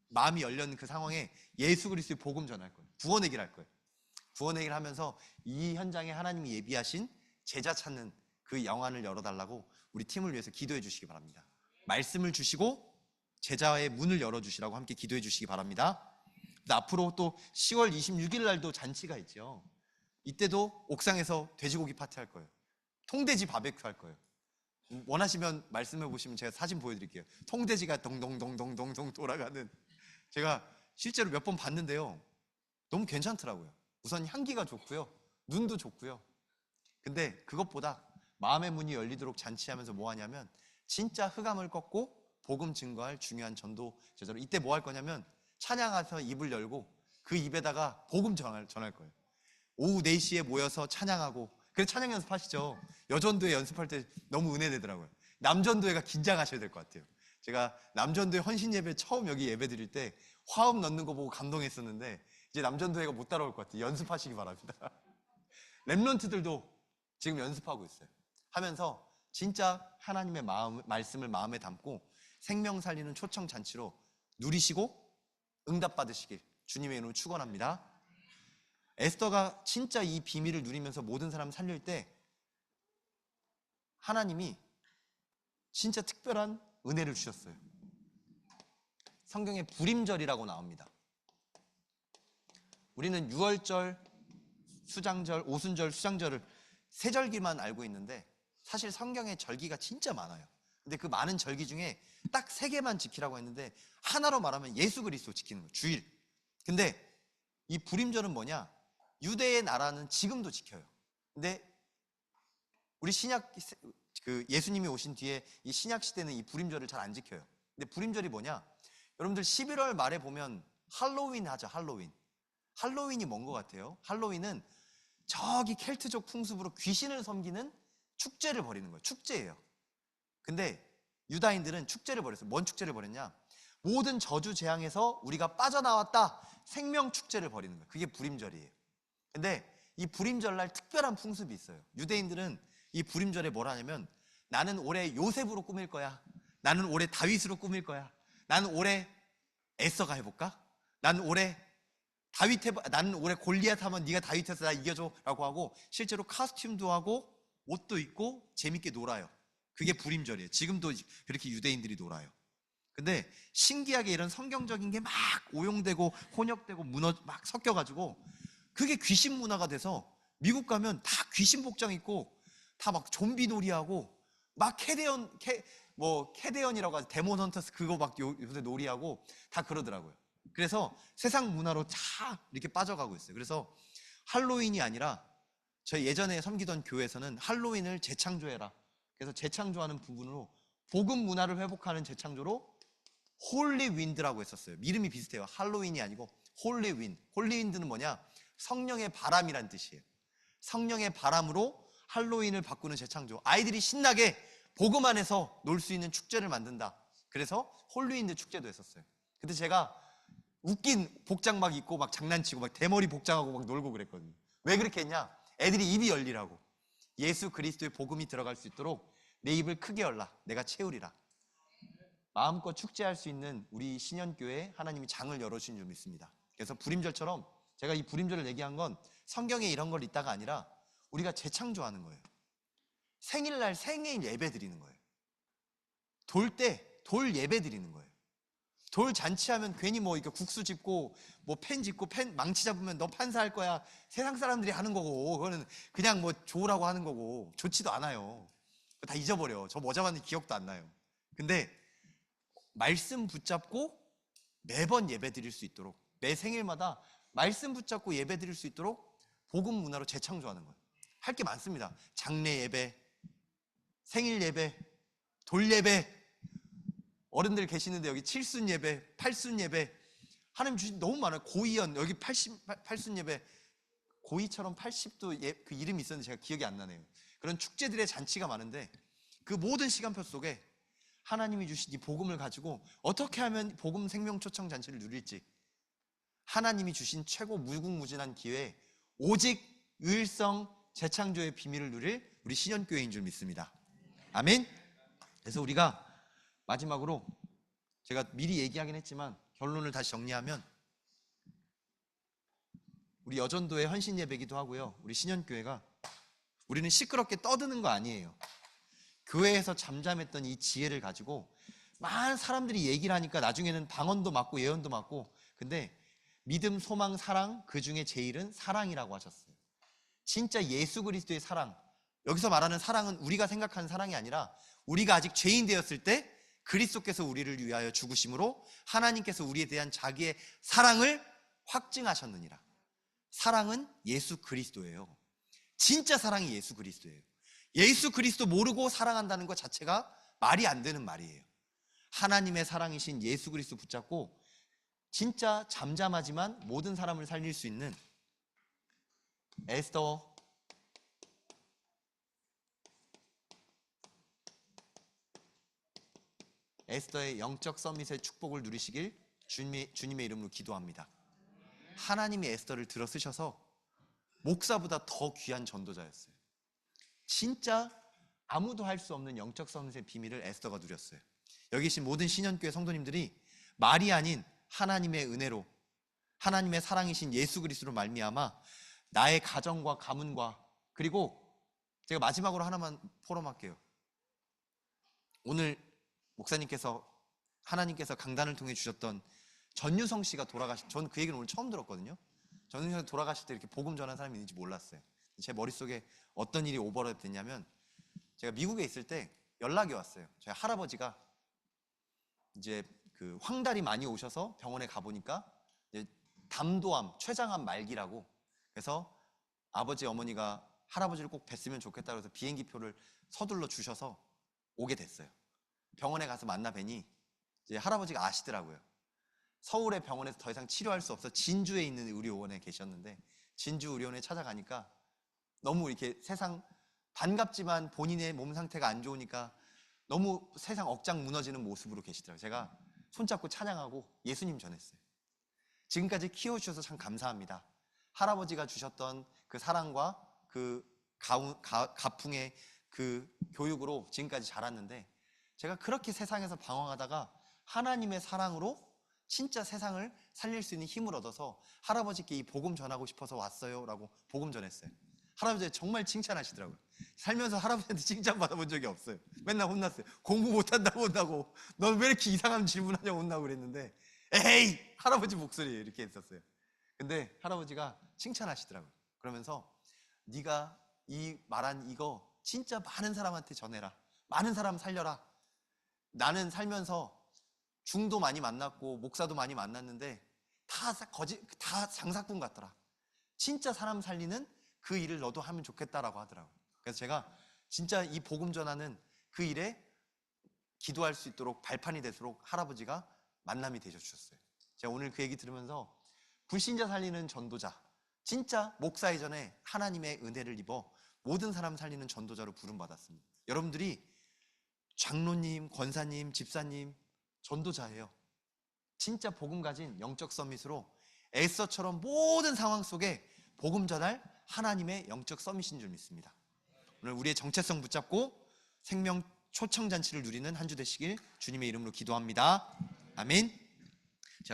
Speaker 1: 마음이 열렸는 그 상황에 예수 그리스도의 복음 전할 거예요. 구원의 길 할 거예요. 구원의 길 하면서 이 현장에 하나님이 예비하신 제자 찾는 그 영안을 열어달라고 우리 팀을 위해서 기도해 주시기 바랍니다. 말씀을 주시고 제자의 문을 열어주시라고 함께 기도해 주시기 바랍니다. 앞으로 또 10월 26일 날도 잔치가 있죠. 이때도 옥상에서 돼지고기 파티 할 거예요. 통돼지 바베큐 할 거예요. 원하시면 말씀해 보시면 제가 사진 보여드릴게요. 통돼지가 동동동동동동 돌아가는, 제가 실제로 몇 번 봤는데요, 너무 괜찮더라고요. 우선 향기가 좋고요, 눈도 좋고요. 근데 그것보다 마음의 문이 열리도록 잔치하면서 뭐 하냐면 진짜 흑암을 꺾고 복음 증거할 중요한 전도 제자로, 이때 뭐 할 거냐면 찬양해서 입을 열고 그 입에다가 복음 전할 거예요. 오후 4시에 모여서 찬양하고, 그래서 찬양 연습하시죠. 여전도회 연습할 때 너무 은혜되더라고요. 남전도회가 긴장하셔야 될 것 같아요. 제가 남전도회 헌신 예배 처음 여기 예배 드릴 때 화음 넣는 거 보고 감동했었는데 이제 남전도회가 못 따라올 것 같아요. 연습하시기 바랍니다. 렘넌트들도 지금 연습하고 있어요. 하면서 진짜 하나님의 말씀을 마음에 담고 생명 살리는 초청 잔치로 누리시고 응답 받으시길 주님의 이름으로 축원합니다. 에스더가 진짜 이 비밀을 누리면서 모든 사람 살릴 때 하나님이 진짜 특별한 은혜를 주셨어요. 성경에 불임절이라고 나옵니다. 우리는 유월절, 수장절, 오순절, 수장절을 세 절기만 알고 있는데 사실 성경에 절기가 진짜 많아요. 근데 그 많은 절기 중에 딱 세 개만 지키라고 했는데 하나로 말하면 예수 그리스도 지키는 거예요. 주일. 근데 이 불임절은 뭐냐? 유대의 나라는 지금도 지켜요. 근데 우리 신약 그 예수님이 오신 뒤에 이 신약 시대는 이 불임절을 잘 안 지켜요. 근데 불임절이 뭐냐? 여러분들 11월 말에 보면 할로윈 하죠. 할로윈. 할로윈이 뭔 것 같아요? 할로윈은 저기 켈트족 풍습으로 귀신을 섬기는 축제를 벌이는 거예요. 축제예요. 근데 유다인들은 축제를 벌였어요. 뭔 축제를 벌였냐? 모든 저주 재앙에서 우리가 빠져나왔다. 생명 축제를 벌이는 거예요. 그게 불임절이에요. 근데 이 불임절날 특별한 풍습이 있어요. 유대인들은 이 불임절에 뭘 하냐면 나는 올해 요셉으로 꾸밀 거야. 나는 올해 다윗으로 꾸밀 거야. 나는 올해 에서가 해볼까? 나는 올해 나는 올해 골리앗 하면 네가 다윗해서 나 이겨줘 라고 하고 실제로 카스튬도 하고 옷도 입고 재밌게 놀아요. 그게 불임절이에요. 지금도 그렇게 유대인들이 놀아요. 근데 신기하게 이런 성경적인 게 막 오용되고 혼역되고 막 섞여가지고 그게 귀신 문화가 돼서 미국 가면 다 귀신 복장 입고 다 막 좀비 놀이하고 막 캐데언이라고 하죠. 데몬 헌터스 그거 막 요새 놀이하고 다 그러더라고요. 그래서 세상 문화로 다 이렇게 빠져가고 있어요. 그래서 할로윈이 아니라 저희 예전에 섬기던 교회에서는 할로윈을 재창조해라. 그래서 재창조하는 부분으로 복음 문화를 회복하는 재창조로 홀리 윈드라고 했었어요. 이름이 비슷해요. 할로윈이 아니고 홀리 윈드. 홀리 윈드는 뭐냐? 성령의 바람이란 뜻이에요. 성령의 바람으로 할로윈을 바꾸는 재창조. 아이들이 신나게 복음 안에서 놀 수 있는 축제를 만든다. 그래서 홀리윈드 축제도 했었어요. 근데 제가 웃긴 복장 막 입고 막 장난치고 막 대머리 복장하고 막 놀고 그랬거든요. 왜 그렇게 했냐? 애들이 입이 열리라고. 예수 그리스도의 복음이 들어갈 수 있도록 내 입을 크게 열라. 내가 채우리라. 마음껏 축제할 수 있는 우리 신현교회에 하나님이 장을 열어주신 줄 믿습니다. 그래서 불임절처럼 제가 이 불임절을 얘기한 건 성경에 이런 걸 있다가 아니라 우리가 재창조하는 거예요. 생일날 생일 예배 드리는 거예요. 돌 때 돌 예배 드리는 거예요. 돌 잔치하면 괜히 뭐 이렇게 국수 집고 뭐 펜 집고 펜 망치 잡으면 너 판사할 거야. 세상 사람들이 하는 거고 그거는 그냥 뭐 좋으라고 하는 거고 좋지도 않아요. 다 잊어버려. 저 뭐 잡았는지 기억도 안 나요. 근데 말씀 붙잡고 매번 예배 드릴 수 있도록 매 생일마다 말씀 붙잡고 예배 드릴 수 있도록 복음 문화로 재창조하는 거예요. 할 게 많습니다. 장례 예배, 생일 예배, 돌 예배, 어른들 계시는데 여기 칠순 예배, 팔순 예배 하나님 주신 너무 많아요. 고이연 여기 88순 예배 고이처럼 80도 그 이름이 있었는데 제가 기억이 안 나네요. 그런 축제들의 잔치가 많은데 그 모든 시간표 속에 하나님이 주신 이 복음을 가지고 어떻게 하면 복음 생명 초청 잔치를 누릴지 하나님이 주신 최고 무궁무진한 기회 오직 의일성 재창조의 비밀을 누릴 우리 신현교회인 줄 믿습니다. 아멘. 그래서 우리가 마지막으로 제가 미리 얘기하긴 했지만 결론을 다시 정리하면 우리 여전도의 헌신 예배기도 하고요. 우리 신현교회가 우리는 시끄럽게 떠드는 거 아니에요. 교회에서 잠잠했던 이 지혜를 가지고 많은 사람들이 얘기를 하니까 나중에는 방언도 맞고 예언도 맞고 근데 믿음, 소망, 사랑 그 중에 제일은 사랑이라고 하셨어요. 진짜 예수 그리스도의 사랑 여기서 말하는 사랑은 우리가 생각하는 사랑이 아니라 우리가 아직 죄인 되었을 때 그리스도께서 우리를 위하여 죽으심으로 하나님께서 우리에 대한 자기의 사랑을 확증하셨느니라. 사랑은 예수 그리스도예요. 진짜 사랑이 예수 그리스도예요. 예수 그리스도 모르고 사랑한다는 것 자체가 말이 안 되는 말이에요. 하나님의 사랑이신 예수 그리스도 붙잡고 진짜 잠잠하지만 모든 사람을 살릴 수 있는 에스더의 영적 서밋의 축복을 누리시길 주님의 이름으로 기도합니다. 하나님이 에스더를 들어 쓰셔서 목사보다 더 귀한 전도자였어요. 진짜 아무도 할 수 없는 영적 서밋의 비밀을 에스더가 누렸어요. 여기 계신 모든 신현교회 성도님들이 말이 아닌 하나님의 은혜로 하나님의 사랑이신 예수 그리스도로 말미암아 나의 가정과 가문과 그리고 제가 마지막으로 하나만 포럼할게요. 오늘 목사님께서 하나님께서 강단을 통해 주셨던 전유성 씨가 돌아가신 전 그 얘기를 오늘 처음 들었거든요. 전우님 돌아가실 때 이렇게 복음 전한 사람이 있는지 몰랐어요. 제 머릿속에 어떤 일이 오버랩 됐냐면, 제가 미국에 있을 때 연락이 왔어요. 저희 할아버지가 이제 그 황달이 많이 오셔서 병원에 가보니까 이제 담도암, 췌장암 말기라고. 그래서 아버지 어머니가 할아버지를 꼭 뵀으면 좋겠다고 해서 비행기표를 서둘러 주셔서 오게 됐어요. 병원에 가서 만나 뵈니 이제 할아버지가 아시더라고요. 서울의 병원에서 더 이상 치료할 수 없어 진주에 있는 의료원에 계셨는데, 진주 의료원에 찾아가니까 너무 이렇게 세상 반갑지만 본인의 몸 상태가 안 좋으니까 너무 세상 억장 무너지는 모습으로 계시더라고요. 제가 손잡고 찬양하고 예수님 전했어요. 지금까지 키워주셔서 참 감사합니다. 할아버지가 주셨던 그 사랑과 그 가풍의 그 교육으로 지금까지 자랐는데, 제가 그렇게 세상에서 방황하다가 하나님의 사랑으로 진짜 세상을 살릴 수 있는 힘을 얻어서 할아버지께 이 복음 전하고 싶어서 왔어요 라고 복음 전했어요. 할아버지 정말 칭찬하시더라고요. 살면서 할아버지한테 칭찬 받아본 적이 없어요. 맨날 혼났어요. 공부 못한다고 혼나고, 넌 왜 이렇게 이상한 질문하냐고 혼나고 그랬는데, 에이 할아버지 목소리 이렇게 했었어요. 근데 할아버지가 칭찬하시더라고요. 그러면서 네가 이 말한 이거 진짜 많은 사람한테 전해라. 많은 사람 살려라. 나는 살면서 중도 많이 만났고 목사도 많이 만났는데 다 장사꾼 같더라. 진짜 사람 살리는 그 일을 너도 하면 좋겠다라고 하더라고요. 그래서 제가 진짜 이 복음 전하는 그 일에 기도할 수 있도록 발판이 되도록 할아버지가 만남이 되셔주셨어요. 제가 오늘 그 얘기 들으면서 불신자 살리는 전도자, 진짜 목사 이전에 하나님의 은혜를 입어 모든 사람 살리는 전도자로 부름받았습니다. 여러분들이 장로님, 권사님, 집사님, 전도자예요. 진짜 복음 가진 영적 서밋으로 에스더처럼 모든 상황 속에 복음 전할 하나님의 영적 서밋인 줄 믿습니다. 오늘 우리의 정체성 붙잡고 생명 초청잔치를 누리는 한 주 되시길 주님의 이름으로 기도합니다. 아멘.